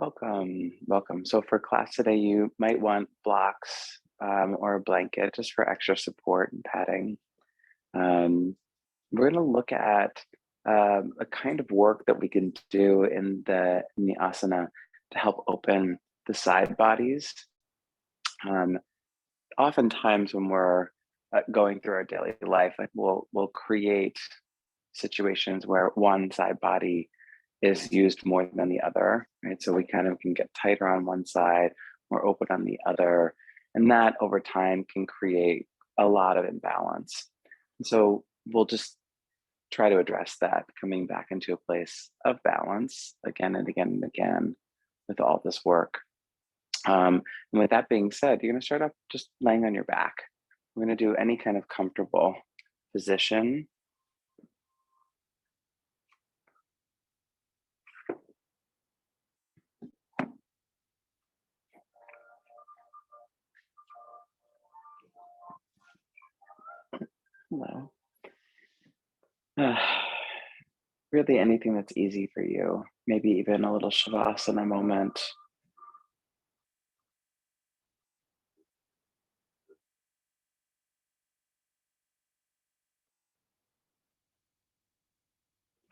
Welcome, welcome. So for class today, you might want blocks or a blanket just for extra support and padding. Um, we're going to look at a kind of work that we can do in the asana to help open the side bodies. Um, Oftentimes, when we're going through our daily life, like we'll create situations where one side body is used more than the other, right? So we kind of can get tighter on one side, more open on the other, and that over time can create a lot of imbalance. And so we'll just try to address that, coming back into a place of balance again and again and again with all this work. And with that being said, you're going to start off just laying on your back. We're going to do any kind of comfortable position. Hello. Really anything that's easy for you. Maybe even a little shavasana moment.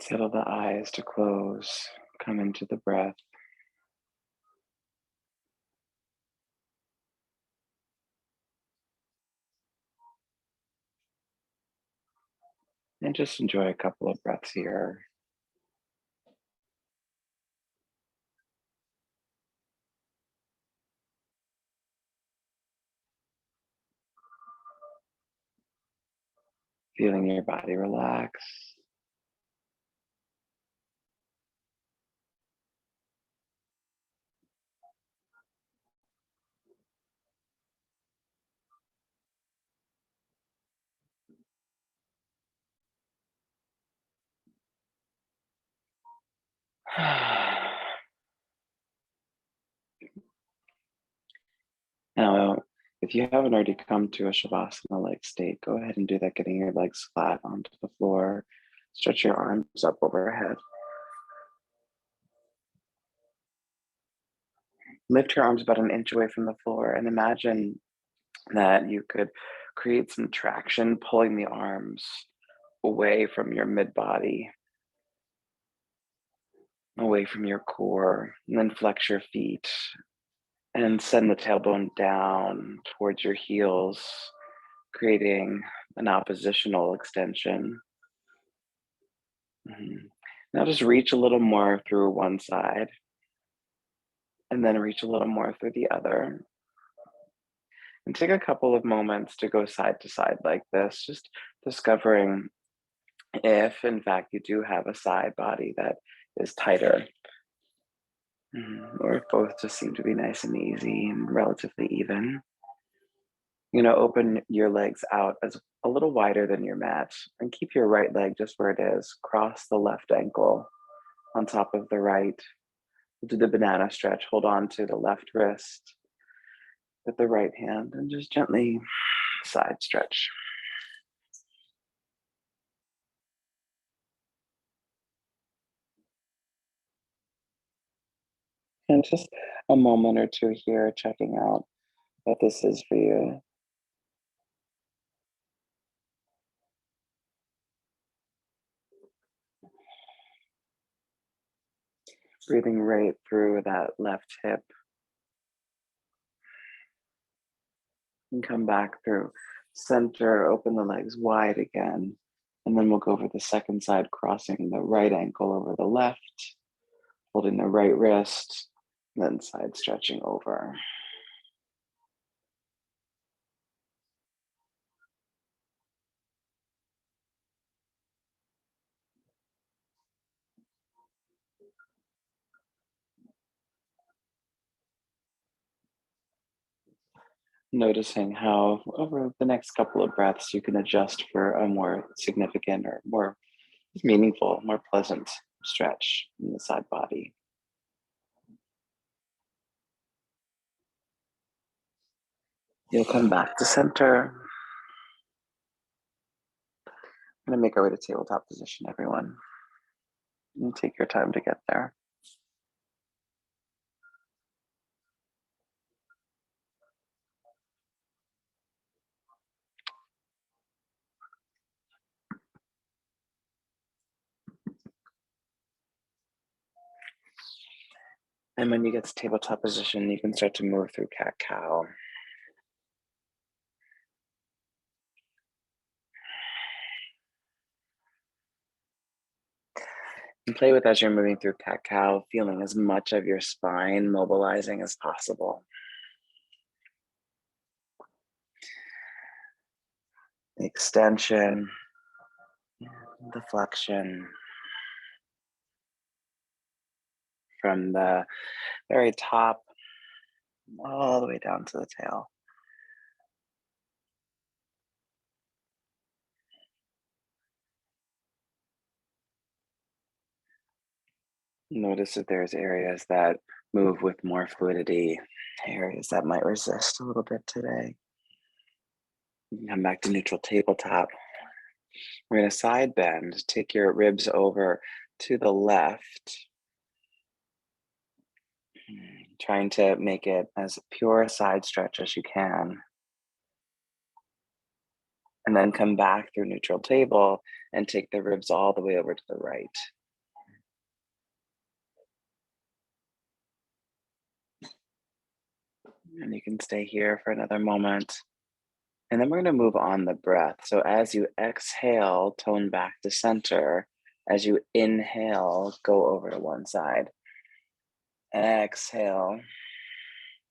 Settle the eyes to close. Come into the breath. And just enjoy a couple of breaths here. Feeling your body relax. Now, if you haven't already come to a shavasana-like state, go ahead and do that, getting your legs flat onto the floor. Stretch your arms up overhead. Lift your arms about an inch away from the floor and imagine that you could create some traction, pulling the arms away from your mid body, away from your core, and then flex your feet and send the tailbone down towards your heels, creating an oppositional extension. Mhm. Now just reach a little more through one side and then reach a little more through the other. And take a couple of moments to go side to side like this, just discovering if, in fact, you do have a side body that is tighter, or if both just seem to be nice and easy and relatively even. Open your legs out as a little wider than your mat and keep your right leg just where it is. Cross the left ankle on top of the right. Do the banana stretch. Hold on to the left wrist with the right hand and just gently side stretch. And just a moment or two here checking out what this is for you. Breathing right through that left hip and come back through center, open the legs wide again. And then we'll go over the second side, crossing the right ankle over the left, holding the right wrist, then side stretching over. Noticing how over the next couple of breaths you can adjust for a more significant or more meaningful, more pleasant stretch in the side body. You'll come back to center. I'm going to make our way to tabletop position, everyone. And take your time to get there. And when you get to tabletop position, you can start to move through cat-cow. And play with as you're moving through cat-cow, feeling as much of your spine mobilizing as possible. The extension, the flexion from the very top all the way down to the tail. Notice if there's areas that move with more fluidity, areas that might resist a little bit today. You can come back to neutral tabletop. We're going to side bend. Take your ribs over to the left, trying to make it as pure a side stretch as you can. And then come back through neutral table and take the ribs all the way over to the right. And you can stay here for another moment. And then we're going to move on the breath. So as you exhale, tone back to center. As you inhale, go over to one side. Exhale,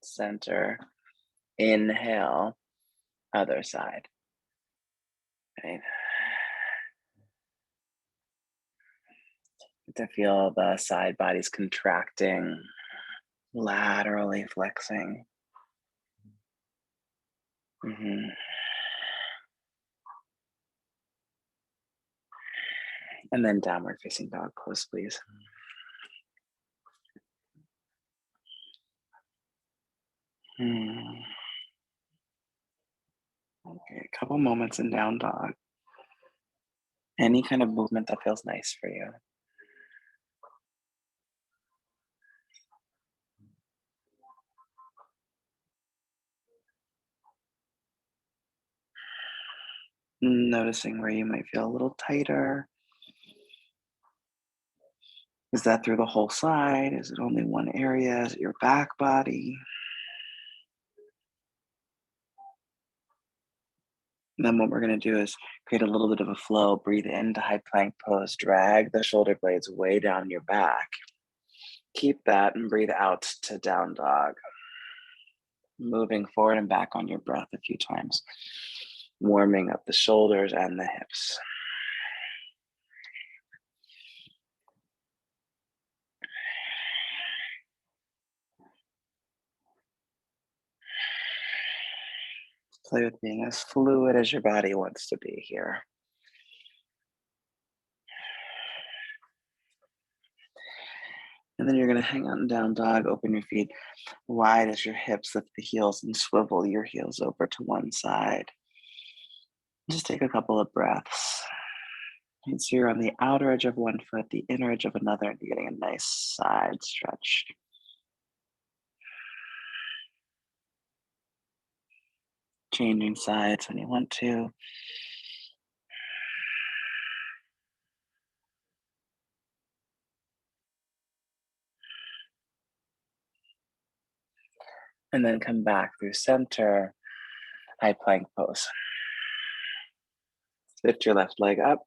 center. Inhale, other side. Right. To feel the side bodies contracting, laterally flexing. And then downward facing dog pose, please. Okay, a couple moments in down dog. Any kind of movement that feels nice for you. Noticing where you might feel a little tighter. Is that through the whole side? Is it only one area? Is it your back body? And then what we're going to do is create a little bit of a flow. Breathe into high plank pose. Drag the shoulder blades way down your back. Keep that and breathe out to down dog. Moving forward and back on your breath a few times. Warming up the shoulders and the hips. Play with being as fluid as your body wants to be here. And then you're going to hang out in down dog, open your feet wide as your hips, lift the heels and swivel your heels over to one side. Just take a couple of breaths. And so you're on the outer edge of one foot, the inner edge of another, and you're getting a nice side stretch. Changing sides when you want to. And then come back through center, high plank pose. Lift your left leg up,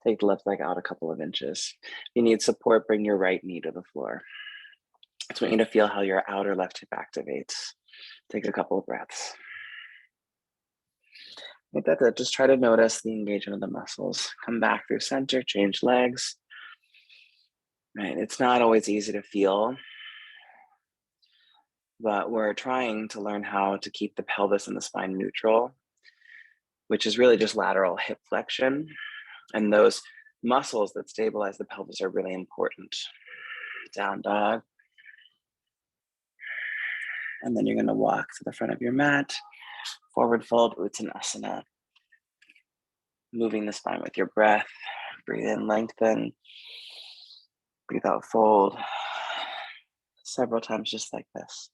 take the left leg out a couple of inches. If you need support, bring your right knee to the floor. I just want you to feel how your outer left hip activates. Take a couple of breaths. Like that, just try to notice the engagement of the muscles. Come back through center, change legs. Right, it's not always easy to feel, but we're trying to learn how to keep the pelvis and the spine neutral, which is really just lateral hip flexion. And those muscles that stabilize the pelvis are really important. Down dog. And then you're going to walk to the front of your mat, forward fold, Uttanasana. Moving the spine with your breath. Breathe in, lengthen. Breathe out, fold. Several times just like this.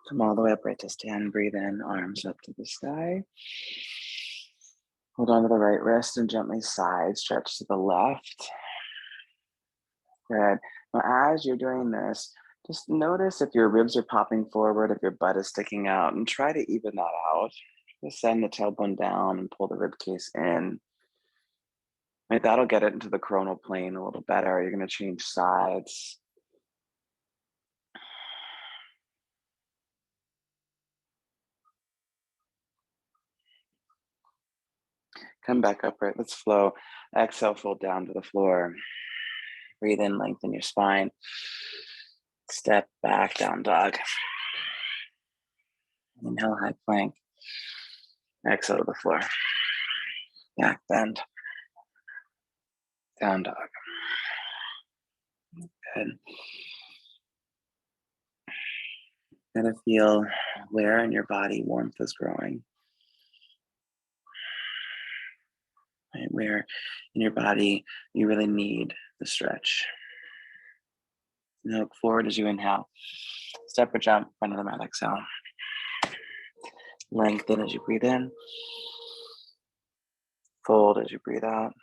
Come all the way up right to stand. Breathe in, arms up to the sky. Hold on to the right wrist and gently side stretch to the left. Good. Now, as you're doing this, just notice if your ribs are popping forward, if your butt is sticking out, and try to even that out. Just send the tailbone down and pull the rib cage in. Right, that'll get it into the coronal plane a little better. You're going to change sides. Come back upright. Let's flow. Exhale, fold down to the floor. Breathe in, lengthen your spine. Step back, down dog. Inhale, high plank. Exhale to the floor. Back bend. Down dog. Good. Gonna feel where in your body warmth is growing. Right, where in your body you really need the stretch. And look forward as you inhale. Step or jump, front of the mat, exhale. Lengthen as you breathe in. Fold as you breathe out.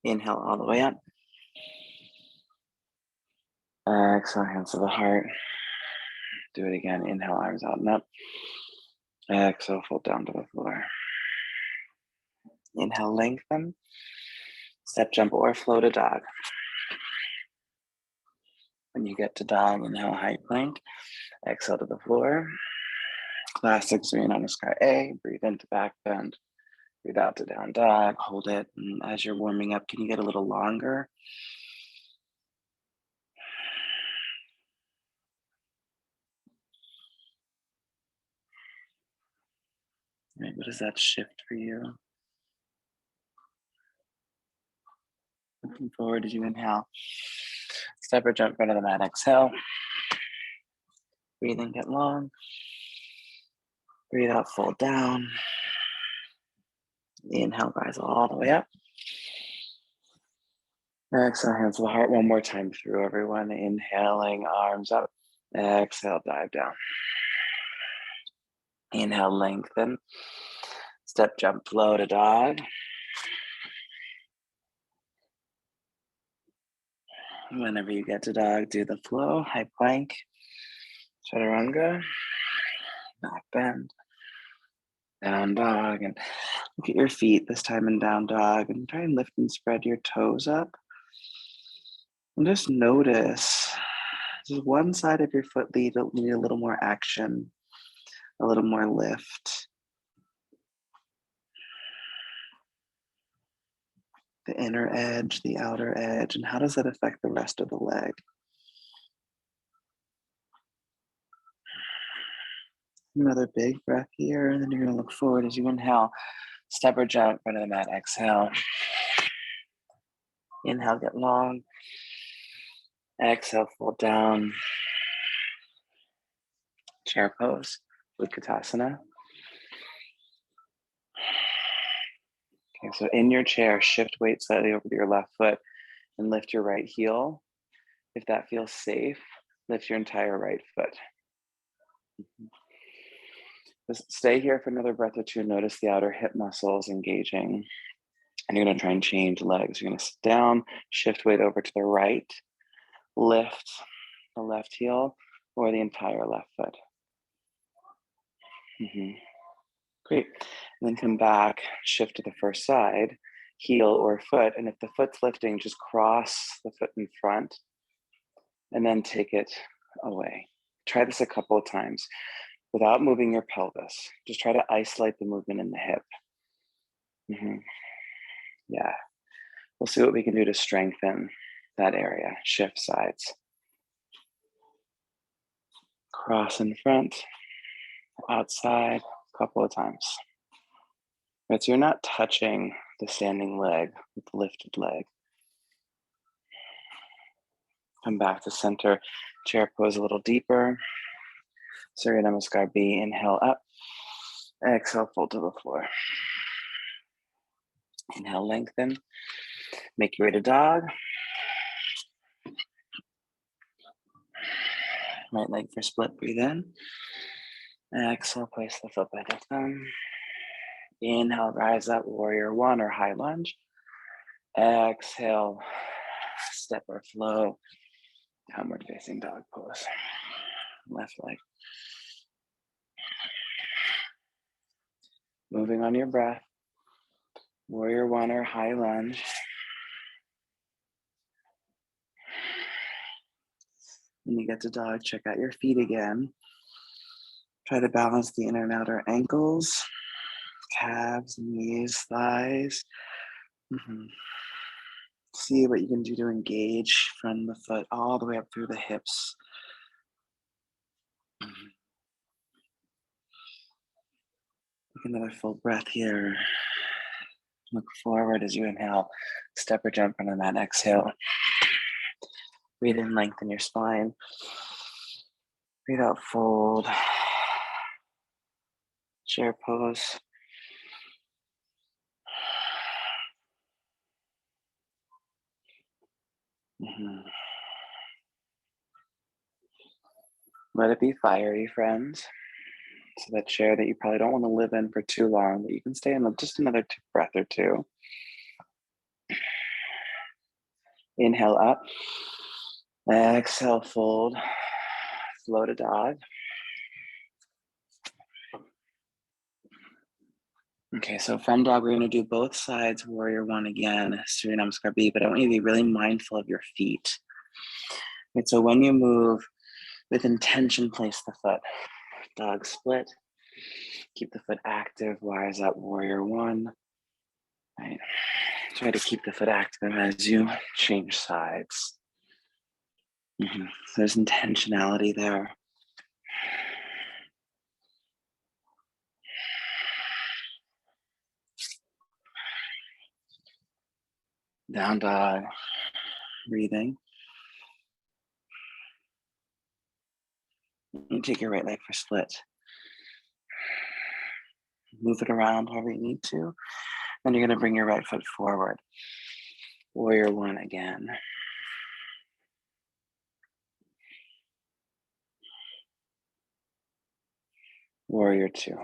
Inhale all the way up. Exhale, hands to the heart. Do it again. Inhale, arms out and up. Exhale, fold down to the floor. Inhale, lengthen. Step, jump, or flow to dog. When you get to dog, inhale, high plank. Exhale to the floor. Classic Vin-Hatha A. Breathe into back bend. Breathe out to down dog. Hold it. And as you're warming up, can you get a little longer? Right, what does that shift for you? Looking forward as you inhale. Step or jump front of the mat. Exhale. Breathe in, get long. Breathe out, fold down. Inhale, rise all the way up. Exhale, hands to the heart. One more time through, everyone. Inhaling, arms up. Exhale, dive down. Inhale, lengthen. Step, jump, flow to dog. Whenever you get to dog, do the flow. High plank. Chaturanga. Back bend. Down dog. And look at your feet this time in down dog. And try and lift and spread your toes up. And just notice, does one side of your foot need a little more action, a little more lift? The inner edge, the outer edge, and how does that affect the rest of the leg? Another big breath here, and then you're gonna look forward as you inhale. Step or jump, front of the mat, exhale. Inhale, get long. Exhale, fold down. Chair pose, Utkatasana. Okay, so in your chair, shift weight slightly over to your left foot and lift your right heel. If that feels safe, lift your entire right foot. Just stay here for another breath or two. Notice the outer hip muscles engaging. And you're going to try and change legs. You're going to sit down, shift weight over to the right, lift the left heel or the entire left foot. Great. And then come back, shift to the first side, heel or foot. And if the foot's lifting, just cross the foot in front and then take it away. Try this a couple of times without moving your pelvis. Just try to isolate the movement in the hip. Yeah. We'll see what we can do to strengthen that area. Shift sides. Cross in front, outside, a couple of times. Right, so you're not touching the standing leg with the lifted leg. Come back to center, chair pose a little deeper. Surya Namaskar B, inhale up. Exhale, fold to the floor. Inhale, lengthen. Make your way to dog. Right leg for split, breathe in. Exhale, place the foot by the thumb. Inhale, rise up, warrior one or high lunge. Exhale, step or flow, downward facing dog pose. Left leg. Moving on your breath. Warrior one or high lunge. When you get to dog, check out your feet again. Try to balance the inner and outer ankles, calves, knees, thighs. See what you can do to engage from the foot all the way up through the hips. Take another full breath here. Look forward as you inhale. Step or jump on the mat. Exhale. Breathe in, lengthen your spine. Breathe out, fold. Chair pose. Let it be fiery, friends. So that chair that you probably don't want to live in for too long, but you can stay in just another breath or two. Inhale up. Exhale, fold. Flow to dog. Okay, so from dog, we're going to do both sides, warrior one again, Surya Namaskar B, but I want you to be really mindful of your feet. Right, so when you move, with intention, place the foot. Dog split. Keep the foot active, rise up, warrior one. Right. Try to keep the foot active as you change sides. There's intentionality there. Down dog, breathing. You take your right leg for split. Move it around however you need to. Then you're going to bring your right foot forward. Warrior one again. Warrior two.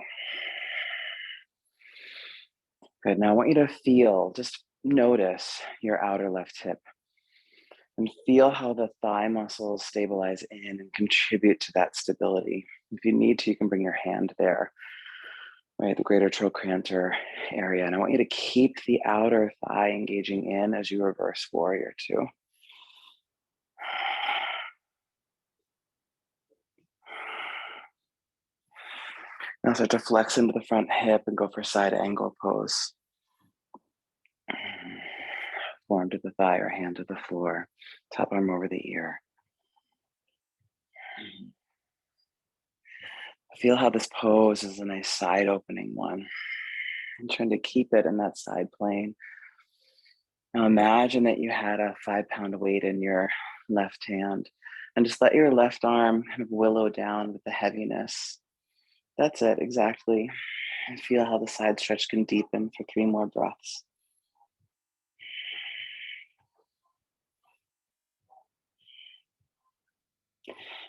Good. Now I want you to feel, just notice your outer left hip and feel how the thigh muscles stabilize in and contribute to that stability. If you need to, you can bring your hand there, right? The greater trochanter area. And I want you to keep the outer thigh engaging in as you reverse warrior two. Now start to flex into the front hip and go for side angle pose. Forearm to the thigh or hand to the floor. Top arm over the ear. Feel how this pose is a nice side opening one. I'm trying to keep it in that side plane. Now imagine that you had a 5-pound weight in your left hand and just let your left arm kind of willow down with the heaviness. That's it, exactly. And feel how the side stretch can deepen for 3 more breaths.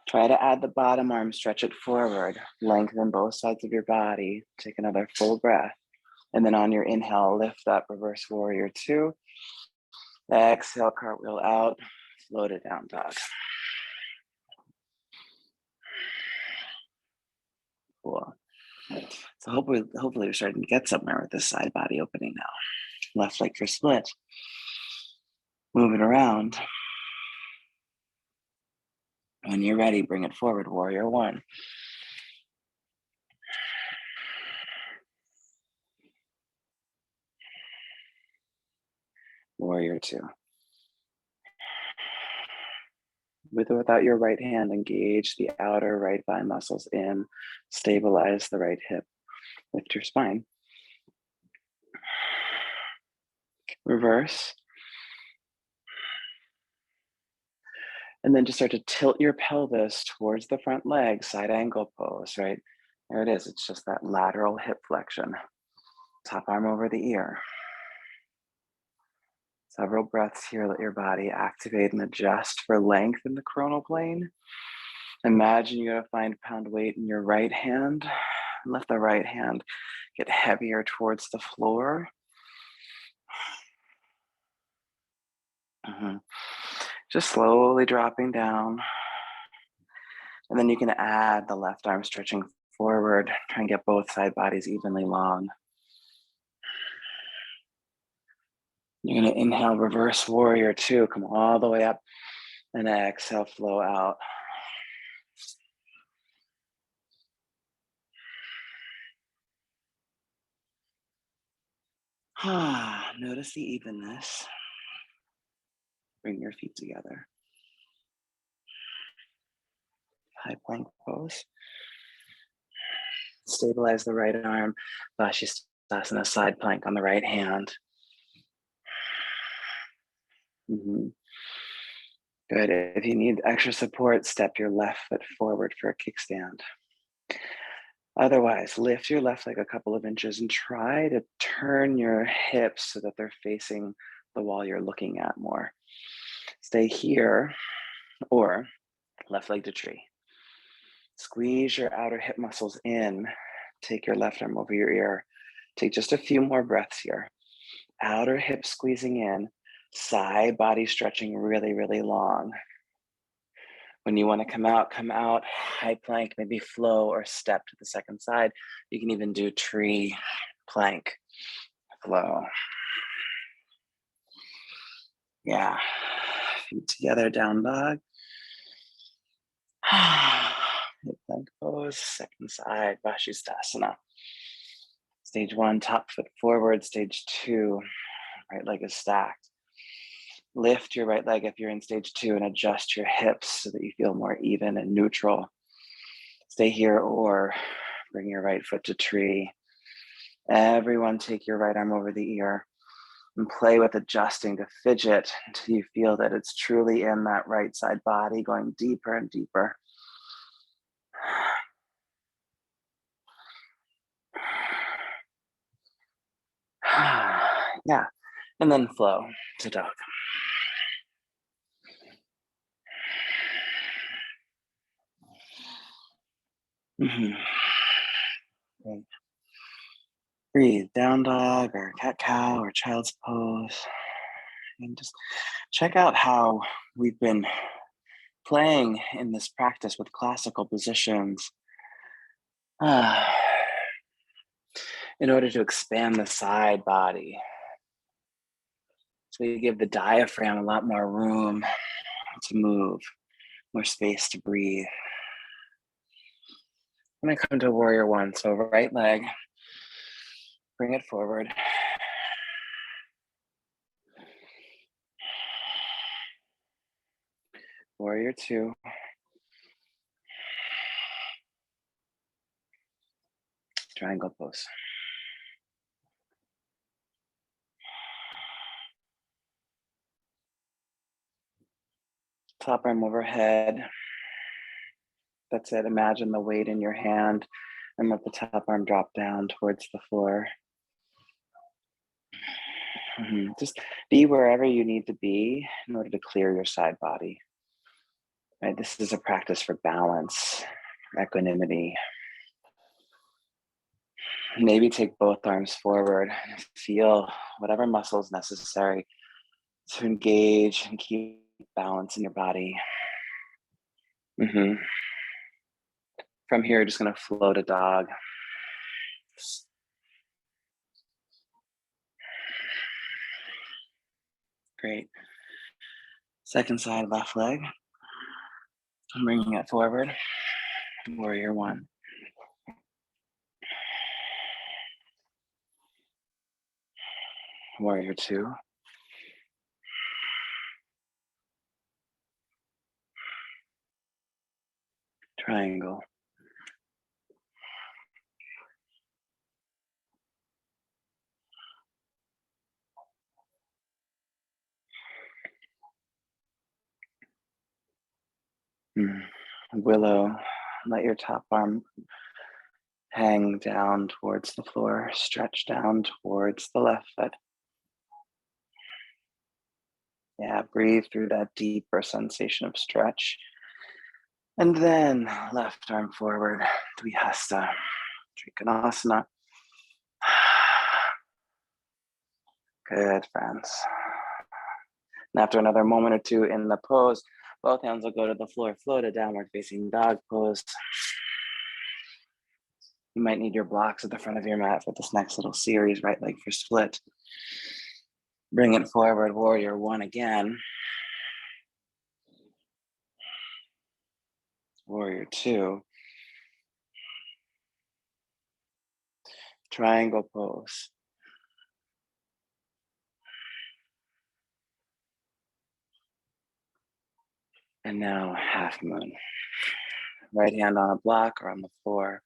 Try to add the bottom arm, stretch it forward, lengthen both sides of your body. Take another full breath. And then on your inhale, lift up, reverse warrior two. Exhale, cartwheel out, float it down dog. Cool. So hopefully we're starting to get somewhere with this side body opening now. Left leg for split. Move it around. When you're ready, bring it forward, warrior one. Warrior two. With or without your right hand, engage the outer right thigh muscles in, stabilize the right hip, lift your spine. Reverse. And then just start to tilt your pelvis towards the front leg, side angle pose, right? There it is, it's just that lateral hip flexion. Top arm over the ear. Several breaths here, let your body activate and adjust for length in the coronal plane. Imagine you're gonna find pound weight in your right hand. Let the right hand get heavier towards the floor. Just slowly dropping down. And then you can add the left arm stretching forward. Try and get both side bodies evenly long. You're gonna inhale, reverse warrior two. Come all the way up and exhale, flow out. Notice the evenness. Bring your feet together. High plank pose. Stabilize the right arm. Vashisthasana side plank on the right hand. Good. If you need extra support, step your left foot forward for a kickstand. Otherwise, lift your left leg a couple of inches and try to turn your hips so that they're facing the wall you're looking at more. Stay here or left leg to tree. Squeeze your outer hip muscles in. Take your left arm over your ear. Take just a few more breaths here. Outer hip squeezing in, side body stretching really, really long. When you want to come out, high plank, maybe flow or step to the second side. You can even do tree, plank, flow. Yeah, feet together, down dog. Hip plank pose, second side, Vashisthasana. Stage one, top foot forward. Stage two, right leg is stacked. Lift your right leg if you're in stage two and adjust your hips so that you feel more even and neutral. Stay here or bring your right foot to tree. Everyone take your right arm over the ear and play with adjusting to fidget until you feel that it's truly in that right side body, going deeper and deeper. Yeah, and then flow to dog. Great. Breathe, down dog or cat cow or child's pose. And just check out how we've been playing in this practice with classical positions in order to expand the side body. So you give the diaphragm a lot more room to move, more space to breathe. I'm gonna come to warrior one. So right leg, bring it forward. Warrior two. Triangle pose. Top arm overhead. That's it. Imagine the weight in your hand and let the top arm drop down towards the floor. Just be wherever you need to be in order to clear your side body. Right? This is a practice for balance, equanimity. Maybe take both arms forward and feel whatever muscles necessary to engage and keep balance in your body. From here, just gonna flow to dog. Great. Second side, left leg. I'm bringing it forward. Warrior one. Warrior two. Triangle. Willow. Let your top arm hang down towards the floor, stretch down towards the left foot. Yeah, breathe through that deeper sensation of stretch. And then left arm forward, Vin-Hatha, Trikonasana. Good, friends. And after another moment or two in the pose, both hands will go to the floor, flow to downward facing dog pose. You might need your blocks at the front of your mat for this next little series, right leg for split. Bring it forward, warrior one again. Warrior two. Triangle pose. And now half moon. Right hand on a block or on the floor.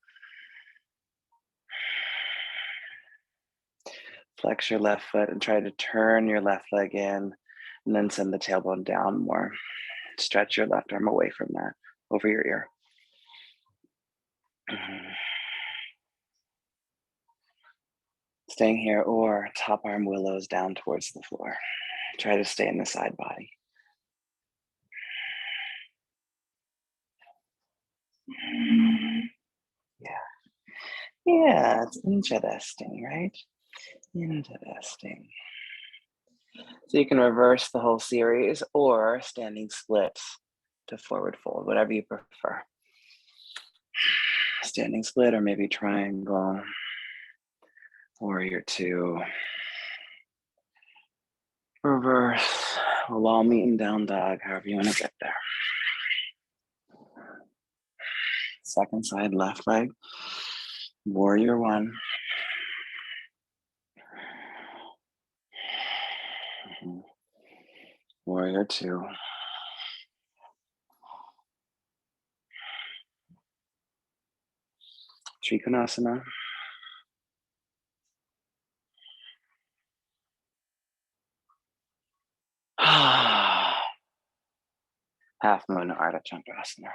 Flex your left foot and try to turn your left leg in, and then send the tailbone down more. Stretch your left arm away from that, over your ear. Staying here, or top arm willows down towards the floor. Try to stay in the side body. Yeah, it's interesting, right? Interesting. So you can reverse the whole series or standing splits to forward fold, whatever you prefer. Standing split or maybe triangle, warrior two. Reverse, while meeting down dog, however you want to get there. Second side, left leg, warrior one. Warrior two. Trikonasana. Half moon, Ardha Chandrasana.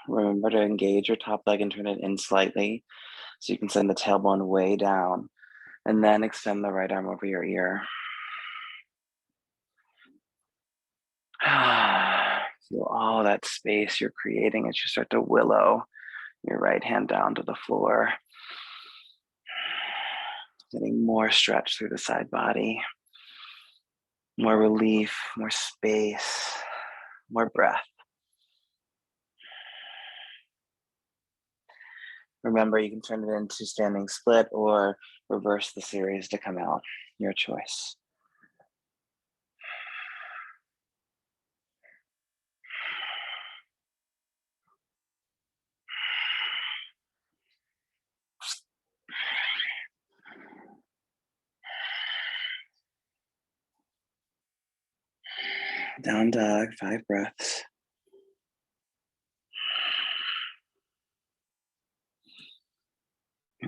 Remember to engage your top leg and turn it in slightly so you can send the tailbone way down, and then extend the right arm over your ear. Feel all that space you're creating as you start to willow your right hand down to the floor. Getting more stretch through the side body, more relief, more space, more breath. Remember, you can turn it into standing split or reverse the series to come out, your choice. Down dog, 5 breaths.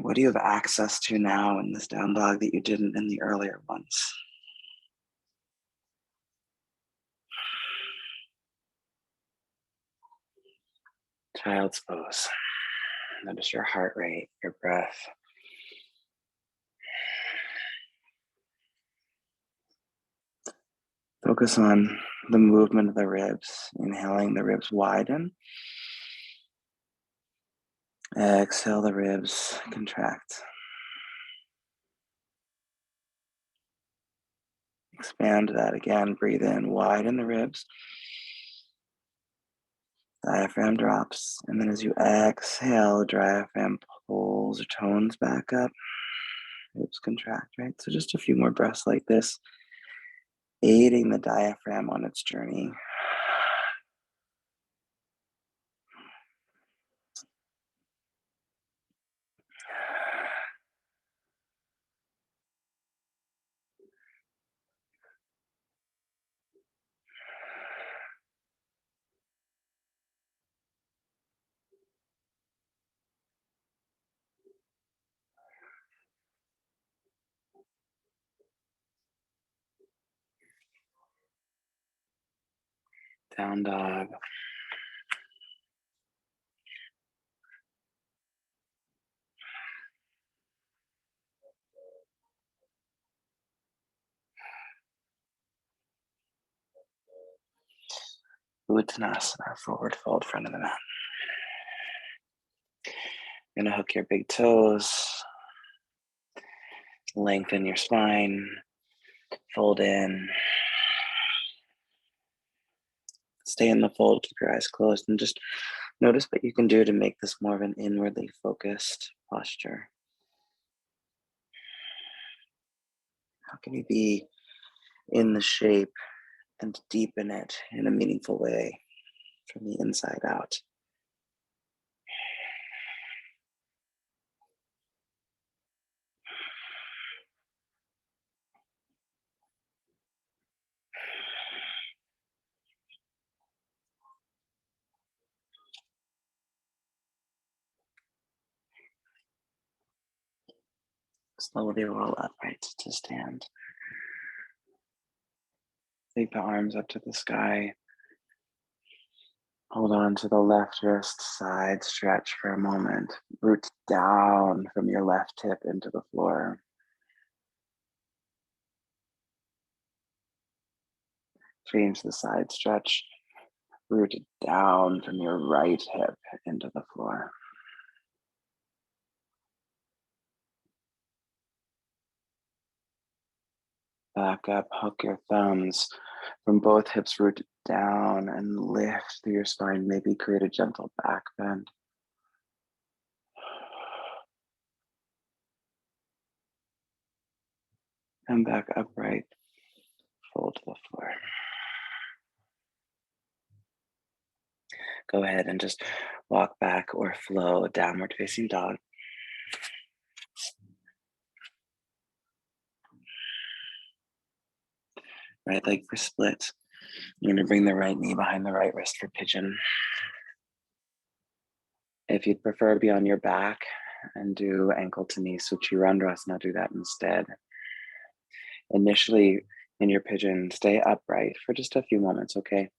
What do you have access to now in this down dog that you didn't in the earlier ones? Child's pose. Notice your heart rate, your breath. Focus on the movement of the ribs. Inhaling, the ribs widen. Exhale, the ribs contract. Expand that again. Breathe in, widen the ribs. Diaphragm drops. And then as you exhale, the diaphragm pulls or tones back up. Ribs contract, right? So just a few more breaths like this, aiding the diaphragm on its journey. Down dog. Uttanasana, forward fold, front of the mat. You're gonna hook your big toes, lengthen your spine, fold in. Stay in the fold, keep your eyes closed, and just notice what you can do to make this more of an inwardly focused posture. How can you be in the shape and deepen it in a meaningful way from the inside out? Slowly roll upright to stand. Take the arms up to the sky. Hold on to the left wrist, side stretch for a moment. Root down from your left hip into the floor. Change the side stretch. Root down from your right hip into the floor. Back up, hook your thumbs from both hips, root down and lift through your spine. Maybe create a gentle back bend. And back upright, fold to the floor. Go ahead and just walk back or flow, downward facing dog. Right leg for split. You're gonna bring the right knee behind the right wrist for pigeon. If you'd prefer to be on your back and do ankle to knee Suchirandasana, do that instead. Initially, in your pigeon, stay upright for just a few moments, okay?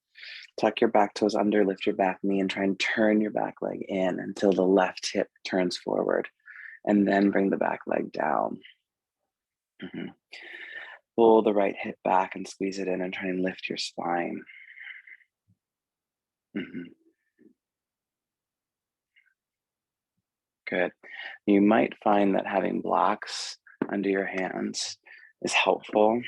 Tuck your back toes under, lift your back knee, and try and turn your back leg in until the left hip turns forward, and then bring the back leg down. Pull the right hip back and squeeze it in and try and lift your spine. Good. You might find that having blocks under your hands is helpful.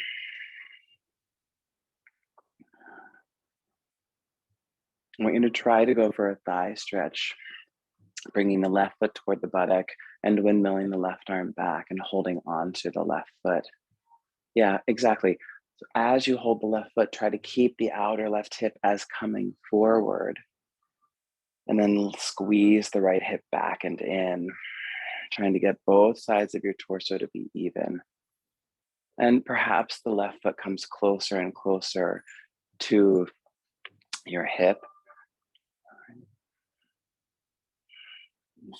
I want you to try to go for a thigh stretch, bringing the left foot toward the buttock and windmilling the left arm back and holding on to the left foot. Yeah, exactly. So as you hold the left foot, try to keep the outer left hip as coming forward. And then squeeze the right hip back and in, trying to get both sides of your torso to be even. And perhaps the left foot comes closer and closer to your hip.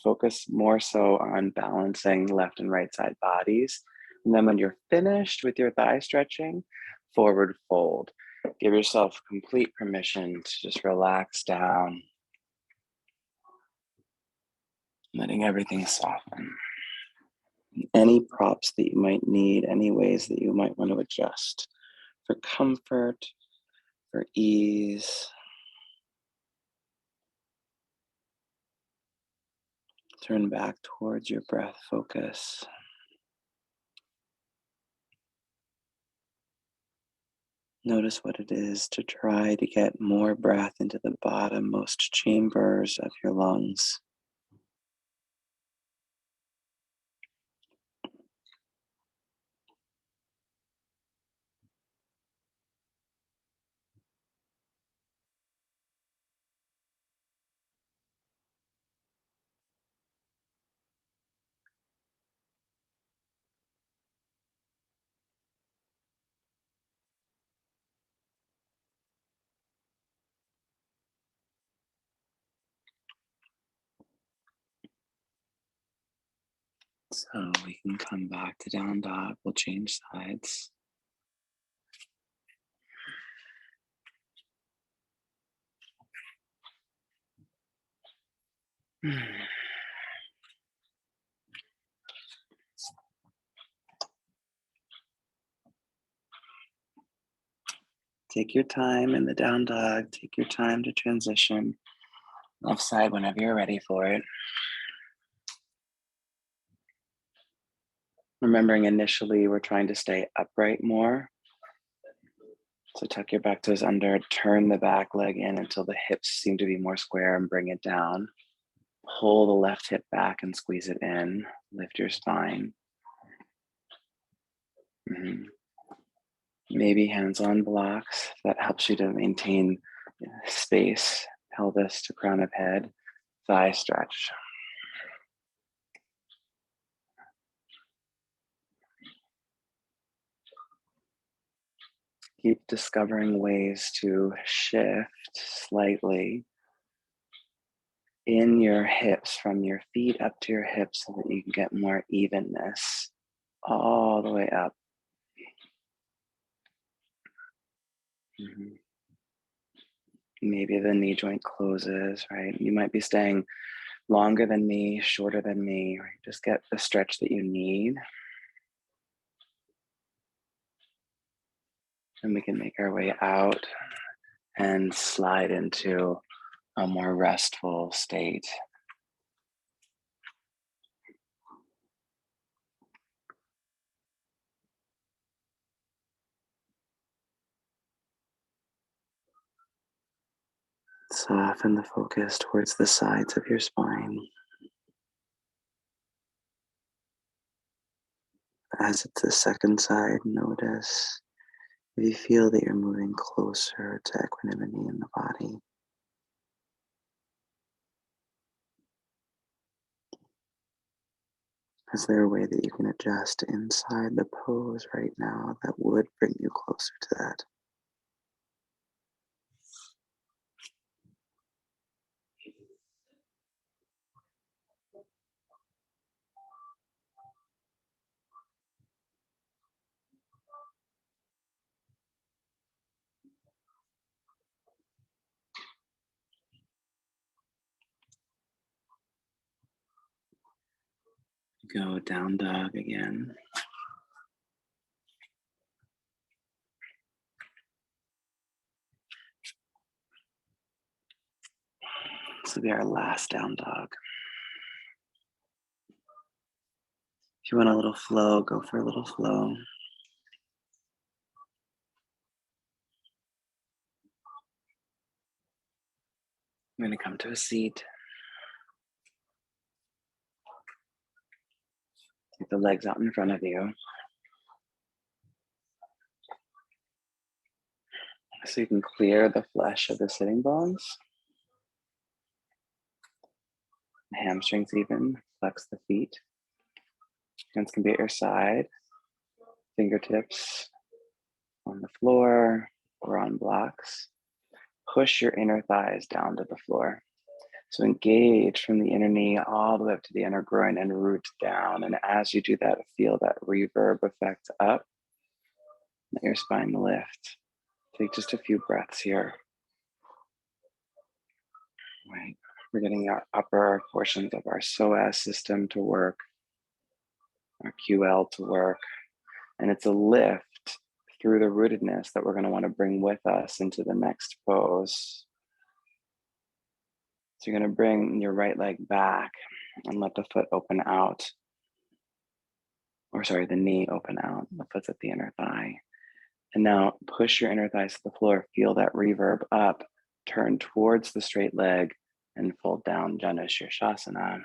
Focus more so on balancing left and right side bodies. And then when you're finished with your thigh stretching, forward fold. Give yourself complete permission to just relax down, letting everything soften. Any props that you might need, any ways that you might want to adjust for comfort, for ease. Turn back towards your breath focus. Notice what it is to try to get more breath into the bottommost chambers of your lungs. So we can come back to down dog. We'll change sides. Take your time in the down dog. Take your time to transition. Left side whenever you're ready for it. Remembering initially we're trying to stay upright more. So tuck your back toes under, turn the back leg in until the hips seem to be more square and bring it down. Pull the left hip back and squeeze it in. Lift your spine. Maybe hands on blocks. That helps you to maintain space, pelvis to crown of head, thigh stretch. Keep discovering ways to shift slightly in your hips, from your feet up to your hips, so that you can get more evenness all the way up. Maybe the knee joint closes, right? You might be staying longer than me, shorter than me, right? Just get the stretch that you need. And we can make our way out and slide into a more restful state. Soften the focus towards the sides of your spine. As it's the second side, notice if you feel that you're moving closer to equanimity in the body. Is there a way that you can adjust inside the pose right now that would bring you closer to that? Go down dog again. This will be our last down dog. If you want a little flow, go for a little flow. I'm going to come to a seat. Take the legs out in front of you, so you can clear the flesh of the sitting bones. The hamstrings even. Flex the feet. Hands can be at your side. Fingertips on the floor or on blocks. Push your inner thighs down to the floor. So engage from the inner knee all the way up to the inner groin and root down. And as you do that, feel that reverb effect up. Let your spine lift. Take just a few breaths here. Right. We're getting our upper portions of our psoas system to work, our QL to work. And it's a lift through the rootedness that we're going to want to bring with us into the next pose. So you're going to bring your right leg back and let the foot open out. Or sorry, the knee open out. The foot's at the inner thigh. And now push your inner thighs to the floor. Feel that reverb up. Turn towards the straight leg and fold down Janu Shirshasana.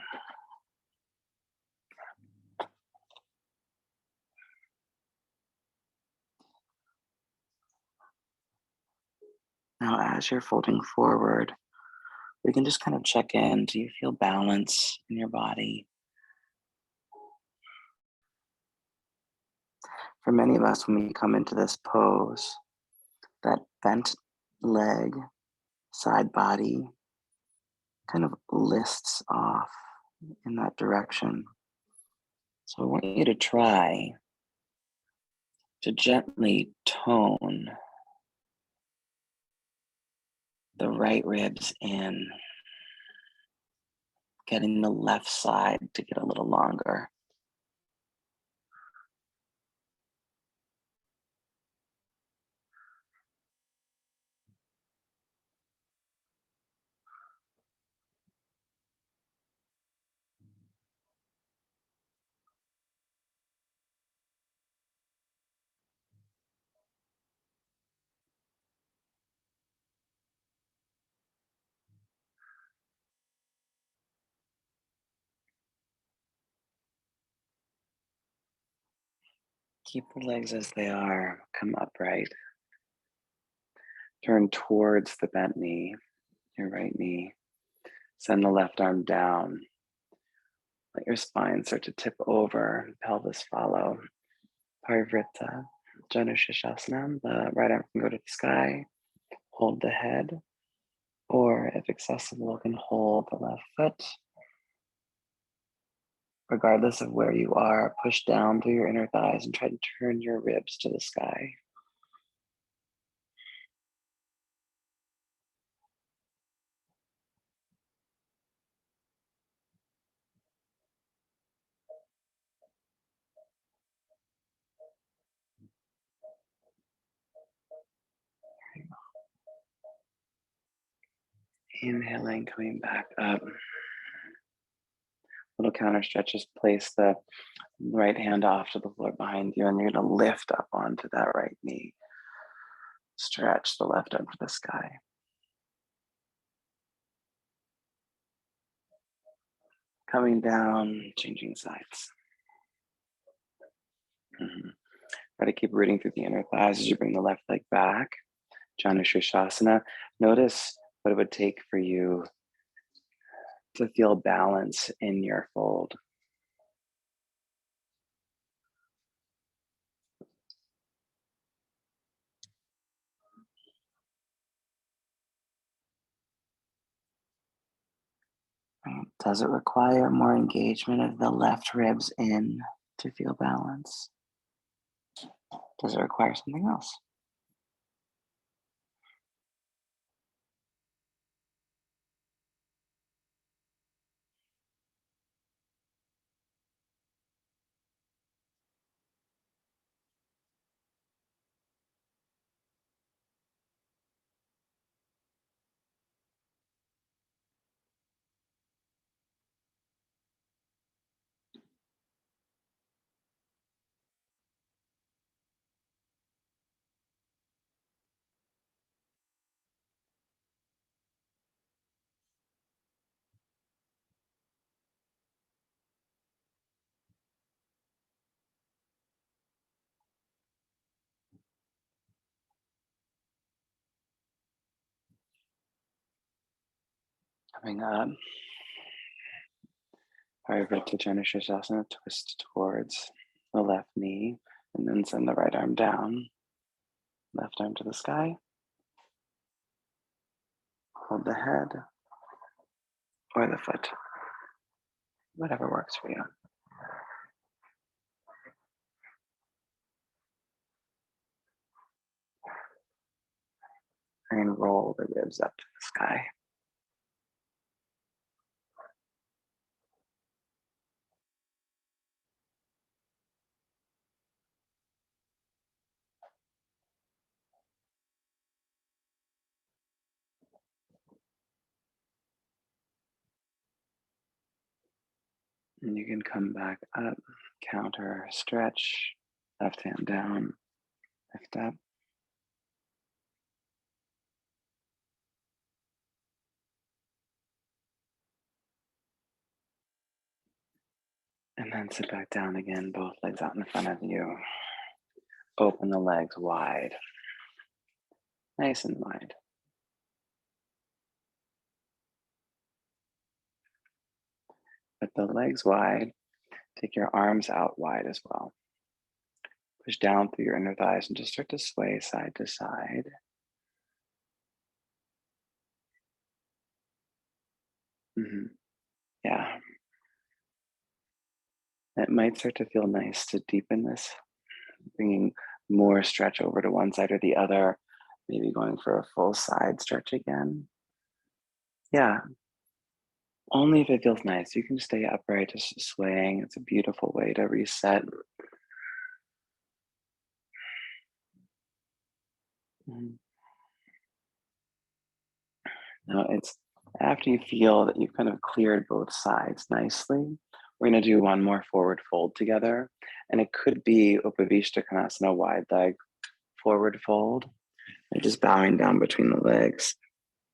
Now, as you're folding forward, we can just kind of check in. Do you feel balance in your body? For many of us, when we come into this pose, that bent leg, side body kind of lists off in that direction. So I want you to try to gently tone the right ribs in, getting the left side to get a little longer. Keep the legs as they are. Come upright. Turn towards the bent knee, your right knee. Send the left arm down. Let your spine start to tip over, pelvis follow. Parivrtta, Janushirshasana. The right arm can go to the sky. Hold the head. Or if accessible, you can hold the left foot. Regardless of where you are, push down through your inner thighs and try to turn your ribs to the sky. Inhaling, coming back up. Little counter stretch, just place the right hand off to the floor behind you, and you're going to lift up onto that right knee. Stretch the left arm to the sky. Coming down, changing sides. Try to keep rooting through the inner thighs as you bring the left leg back. Janushirshasana. Notice what it would take for you to feel balance in your fold. Does it require more engagement of the left ribs in to feel balance? Does it require something else? Coming up. Parivrtta Janushirshasana, twist towards the left knee, and then send the right arm down. Left arm to the sky. Hold the head or the foot. Whatever works for you. And roll the ribs up to the sky. And you can come back up, counter, stretch, left hand down, lift up. And then sit back down again, both legs out in front of you. Open the legs wide, nice and wide. With the legs wide, take your arms out wide as well. Push down through your inner thighs and just start to sway side to side. Yeah, it might start to feel nice to deepen this, bringing more stretch over to one side or the other, maybe going for a full side stretch again. Yeah, only if it feels nice. You can stay upright, just swaying. It's a beautiful way to reset. Mhm. Now it's after you feel that you've kind of cleared both sides nicely, we're going to do one more forward fold together. And it could be Upavishta Konasana, wide leg forward fold, and just bowing down between the legs.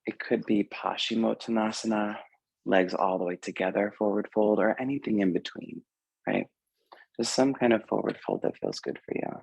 It could be Paschimottanasana, legs all the way together, forward fold, or anything in between, right? Just some kind of forward fold that feels good for you.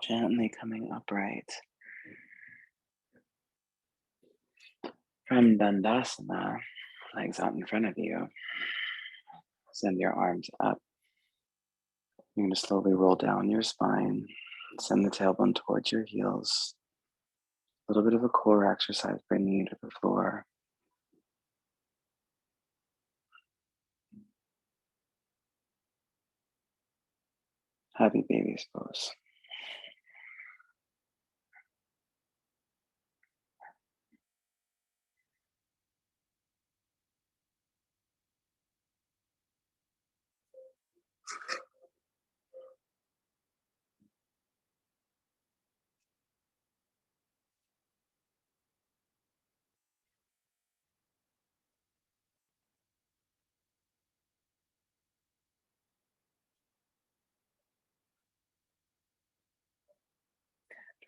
Gently coming upright from Dandasana, legs out in front of you. Send your arms up. You're going to slowly roll down your spine. Send the tailbone towards your heels. A little bit of a core exercise, bringing you to the floor. Happy baby pose.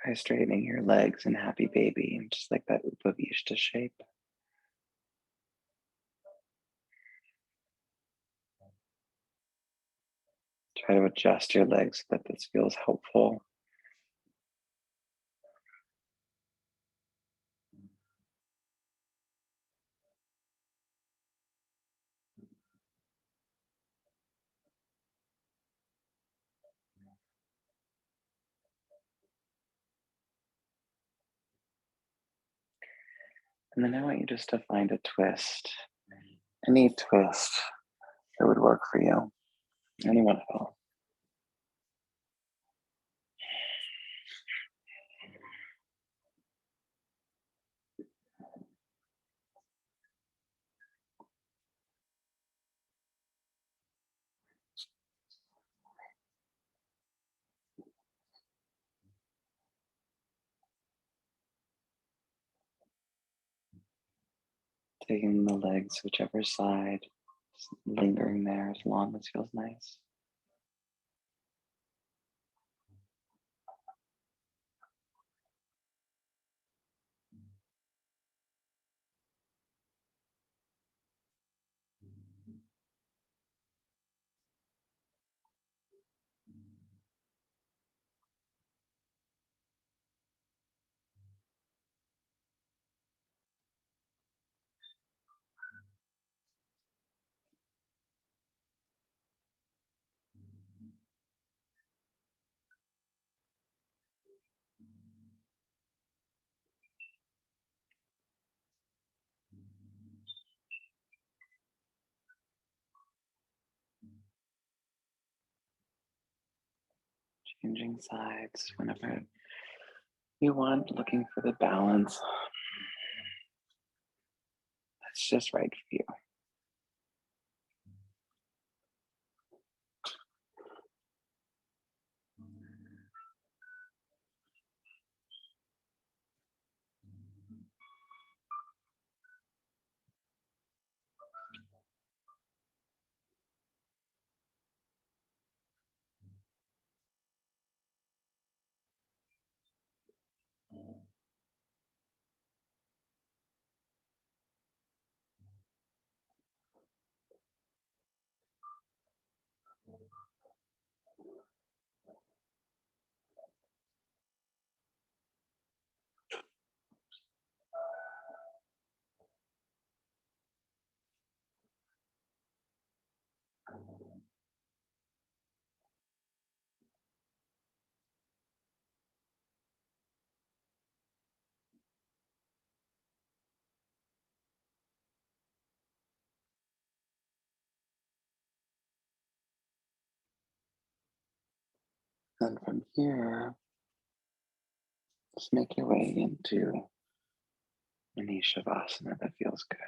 Try straightening your legs in happy baby, just like that Upavishta shape. Try to adjust your legs so that this feels helpful. And then I want you just to find a twist, any twist that would work for you, anyone at all. Taking the legs whichever side, just lingering there as long as feels nice. Changing sides whenever you want, looking for the balance that's just right for you. And from here, just make your way into any shavasana that feels good.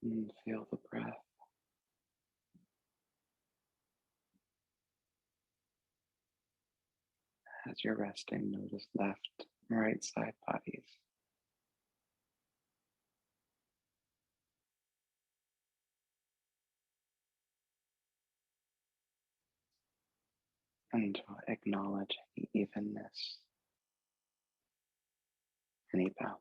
And feel the breath as you're resting. Notice left and right side bodies. And acknowledge any evenness, any balance.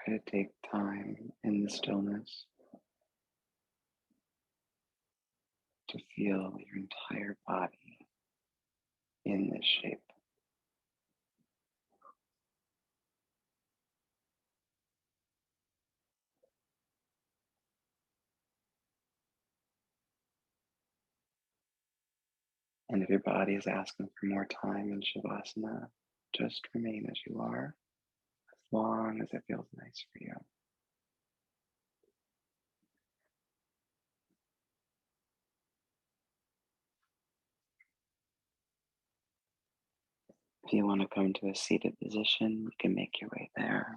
Try to take time in the stillness to feel your entire body in this shape. And if your body is asking for more time in Shavasana, just remain as you are, as long as it feels nice for you. If you want to come to a seated position, you can make your way there.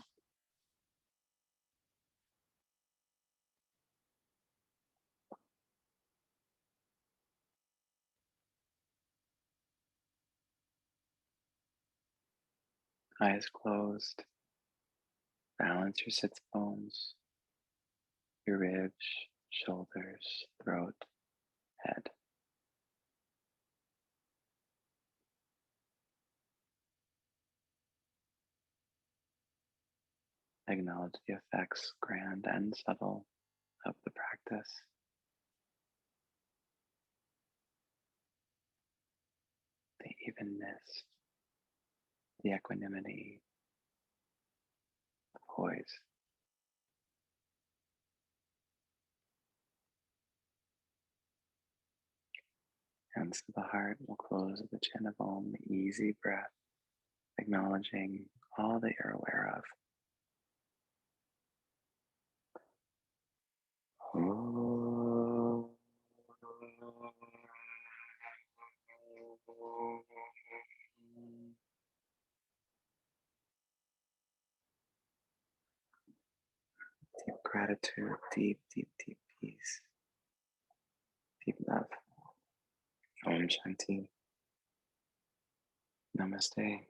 Eyes closed, balance your sits bones, your ribs, shoulders, throat, head. Acknowledge the effects, grand and subtle, of the practice. The evenness, the equanimity, the poise. Hands to the heart, we'll close with the chin of Om, the easy breath, acknowledging all that you're aware of. Deep gratitude, deep, deep, deep peace, deep love. Om Shanti. Namaste.